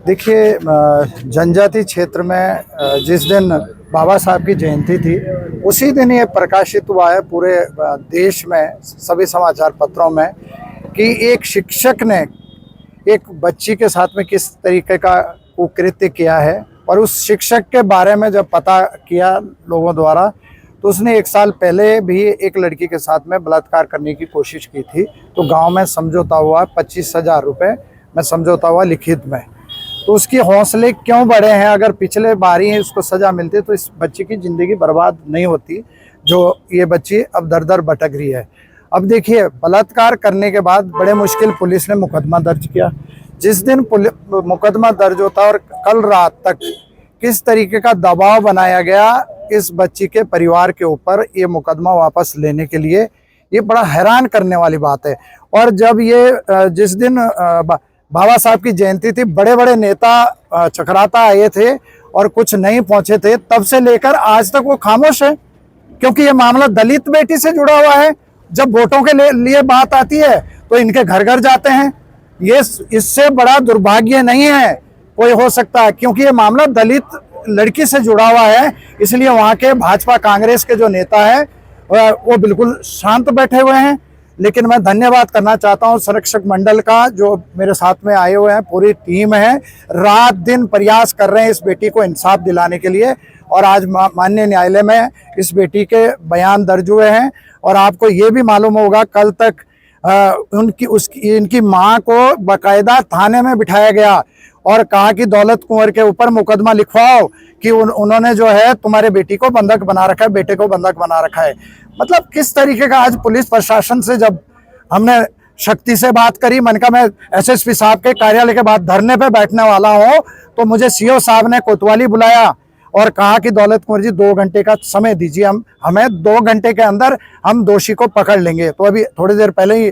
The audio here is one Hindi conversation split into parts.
देखिए, जनजाति क्षेत्र में जिस दिन बाबा साहब की जयंती थी उसी दिन ये प्रकाशित हुआ है पूरे देश में, सभी समाचार पत्रों में, कि एक शिक्षक ने एक बच्ची के साथ में किस तरीके का कुकृत्य किया है। और उस शिक्षक के बारे में जब पता किया लोगों द्वारा तो उसने 1 साल पहले भी एक लड़की के साथ में बलात्कार करने की कोशिश की थी। तो गांव में समझौता हुआ, 25,000 रुपये में समझौता हुआ लिखित में। तो उसकी हौसले क्यों बढ़े हैं? अगर पिछले बार ही उसको सज़ा मिलती तो इस बच्ची की ज़िंदगी बर्बाद नहीं होती, जो ये बच्ची अब दर दर भटक रही है। अब देखिए, बलात्कार करने के बाद बड़े मुश्किल पुलिस ने मुकदमा दर्ज किया। जिस दिन मुकदमा दर्ज होता और कल रात तक किस तरीके का दबाव बनाया गया इस बच्ची के परिवार के ऊपर ये मुकदमा वापस लेने के लिए, ये बड़ा हैरान करने वाली बात है। और जब ये जिस दिन बाबा साहब की जयंती थी, बड़े बड़े नेता चकराता आए थे और कुछ नहीं पहुंचे थे, तब से लेकर आज तक वो खामोश है, क्योंकि ये मामला दलित बेटी से जुड़ा हुआ है। जब वोटों के लिए बात आती है तो इनके घर घर जाते हैं। ये इससे बड़ा दुर्भाग्य नहीं है कोई हो सकता है, क्योंकि ये मामला दलित लड़की से जुड़ा हुआ है। इसलिए वहाँ के भाजपा कांग्रेस के जो नेता है वो बिल्कुल शांत बैठे हुए हैं। लेकिन मैं धन्यवाद करना चाहता हूँ संरक्षक मंडल का, जो मेरे साथ में आए हुए हैं, पूरी टीम है, रात दिन प्रयास कर रहे हैं इस बेटी को इंसाफ दिलाने के लिए। और आज माननीय न्यायालय में इस बेटी के बयान दर्ज हुए हैं। और आपको ये भी मालूम होगा, कल तक इनकी मां को बाकायदा थाने में बिठाया गया और कहा कि दौलत कुंवर के ऊपर मुकदमा लिखवाओ कि उन्होंने जो है तुम्हारे बेटी को बंधक बना रखा है, बेटे को बंधक बना रखा है। मतलब किस तरीके का आज पुलिस प्रशासन से जब हमने शक्ति से बात करी, मन का मैं एसएसपी साहब के कार्यालय के बाद धरने पे बैठने वाला हूँ, तो मुझे सीओ साहब ने कोतवाली बुलाया और कहा कि दौलत कुंवर जी 2 घंटे का समय दीजिए, हमें 2 घंटे के अंदर हम दोषी को पकड़ लेंगे। तो अभी थोड़ी देर पहले ही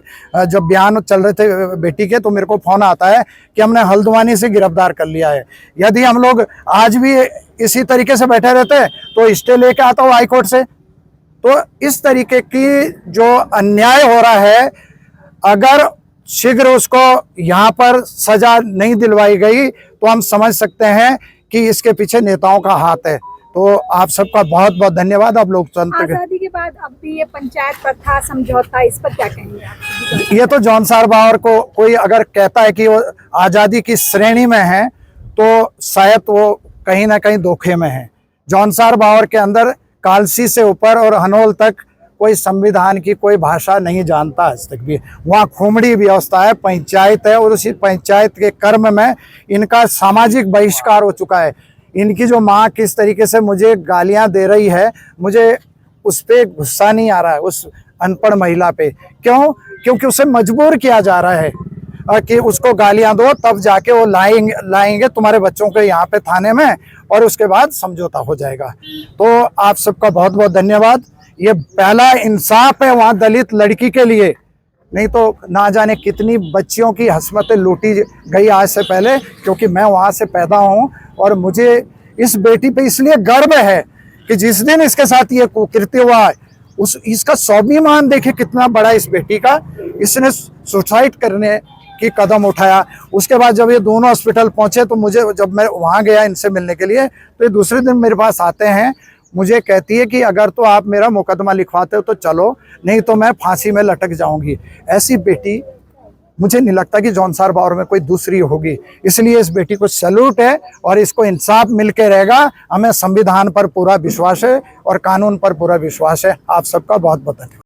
जब बयान चल रहे थे बेटी के, तो मेरे को फोन आता है कि हमने हल्द्वानी से गिरफ्तार कर लिया है। यदि हम लोग आज भी इसी तरीके से बैठे रहते तो स्टे लेके आता हूँ हाई कोर्ट से। तो इस तरीके की जो अन्याय हो रहा है, अगर शीघ्र उसको यहाँ पर सजा नहीं दिलवाई गई तो हम समझ सकते हैं कि इसके पीछे नेताओं का हाथ है। तो आप सबका बहुत बहुत धन्यवाद। अब लोकतंत्र आजादी के बाद अब भी ये पंचायत प्रथा समझौता, इस पर क्या कहेंगे? ये तो जौनसार बावर को कोई अगर कहता है कि वो आज़ादी की श्रेणी में है तो शायद वो कहीं ना कहीं धोखे में है। जौनसार बावर के अंदर कालसी से ऊपर और हनोल तक कोई संविधान की कोई भाषा नहीं जानता आज तक भी। वहाँ खुमड़ी व्यवस्था है, पंचायत है, और उसी पंचायत के कर्म में इनका सामाजिक बहिष्कार हो चुका है। इनकी जो माँ किस तरीके से मुझे गालियाँ दे रही है, मुझे उस पर गुस्सा नहीं आ रहा है, उस अनपढ़ महिला पे। क्यों? क्योंकि उसे मजबूर किया जा रहा है कि उसको गालियाँ दो, तब जाके वो लाएंगे तुम्हारे बच्चों के यहाँ पे थाने में, और उसके बाद समझौता हो जाएगा। तो आप सबका बहुत बहुत धन्यवाद। ये पहला इंसाफ है वहाँ दलित लड़की के लिए, नहीं तो ना जाने कितनी बच्चियों की हस्मतें लूटी गई आज से पहले, क्योंकि मैं वहाँ से पैदा हूँ। और मुझे इस बेटी पे इसलिए गर्व है कि जिस दिन इसके साथ ये कुकृत्य हुआ, इसका स्वाभिमान देखिए कितना बड़ा इस बेटी का। इसने सुसाइड करने की कदम उठाया। उसके बाद जब ये दोनों हॉस्पिटल पहुँचे तो मुझे, जब मैं वहाँ गया इनसे मिलने के लिए, तो ये दूसरे दिन मेरे पास आते हैं, मुझे कहती है कि अगर तो आप मेरा मुकदमा लिखवाते हो तो चलो, नहीं तो मैं फांसी में लटक जाऊंगी। ऐसी बेटी मुझे नहीं लगता कि जौनसार बावर में कोई दूसरी होगी। इसलिए इस बेटी को सैल्यूट है और इसको इंसाफ मिलके रहेगा। हमें संविधान पर पूरा विश्वास है और कानून पर पूरा विश्वास है। आप सबका बहुत बहुत धन्यवाद।